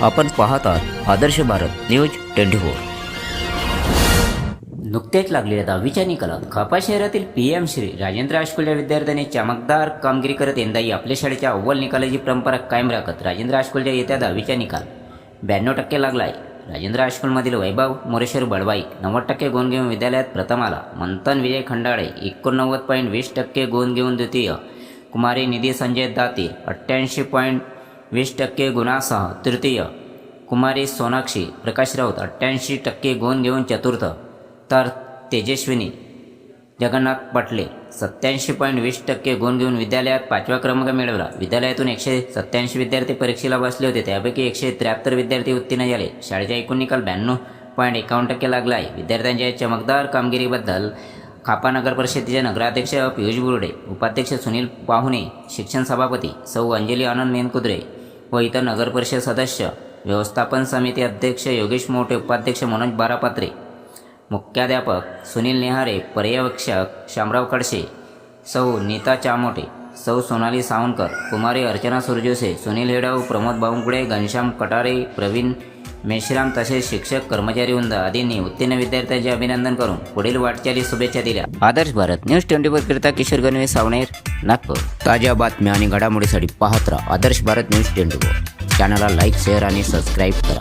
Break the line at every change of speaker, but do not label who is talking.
आपण पाहत आहात आदर्श भारत न्यूज 24। नुकत्याच लागलेल्या 10वीच्या निकालात खापा शहरातील PM श्री राजेंद्र हायस्कूल या विद्यार्थ्यांनी चमकदार कामगिरी करत यंदाही आपल्या शाळेच्या अव्वल निकालाची परंपरा कायम राखत राजेंद्र हायस्कूलच्या येत्या 10वीच्या निकाल 92% लागला आहे। राजेंद्र हायस्कूलमधील वैभव मोरेश्वर बडवाई 90% गुण घेऊन विद्यालयात प्रथम आला। मंथन विजय खंडाळे 89.20% गुण घेऊन द्वितीय, कुमारी निधी संजय दाते 88.20% गुणासह तृतीय, कुमारी सोनाक्षी प्रकाश राऊत 88% गुण घेऊन चतुर्थ, तर तेजस्विनी जगन्नाथ पाटले 87.20% गुण घेऊन विद्यालयात 5वा क्रमांक मिळवला। विद्यालयातून 187 विद्यार्थी परीक्षेला बसले होते, त्यापैकी 173 विद्यार्थी उत्तीर्ण झाले। शाळेचा एकूण निकाल 92.51% लागला आहे। विद्यार्थ्यांच्या या चमकदार कामगिरीबद्दल खापा नगर परिषदेचे नगराध्यक्ष पियुष बुर्डे, उपाध्यक्ष सुनील पाहुणे, शिक्षण सभापती सौ अंजली आनंद मेनकुद्रे व इतर नगर परिषद सदस्य, व्यवस्थापन समिती अध्यक्ष योगेश मोठे, उपाध्यक्ष मनोज बारापात्रे, मुख्याध्यापक सुनील नेहारे, पर्यवेक्षक शामराव खडसे, सौ नीता चामोटे, सौ सोनाली सावंतकर, कुमारी अर्चना सुरजोसे, सुनील हेडव, प्रमोद बावनकुळे, घनश्याम कटारे, प्रवीण मेश्राम तसेच शिक्षक कर्मचारी वृंद आदींनी उत्तीर्ण विद्यार्थ्यांचे अभिनंदन करून पुढील वाटचाली शुभेच्छा दिल्या। आदर्श भारत न्यूज 24 करिता किशोर गणवे, सावनेर, नागपूर। ताज्या बातम्या आणि घडामोडीसाठी पाहत राहा आदर्श भारत न्यूज 24। चॅनलला लाईक, शेअर आणि सबस्क्राईब करा।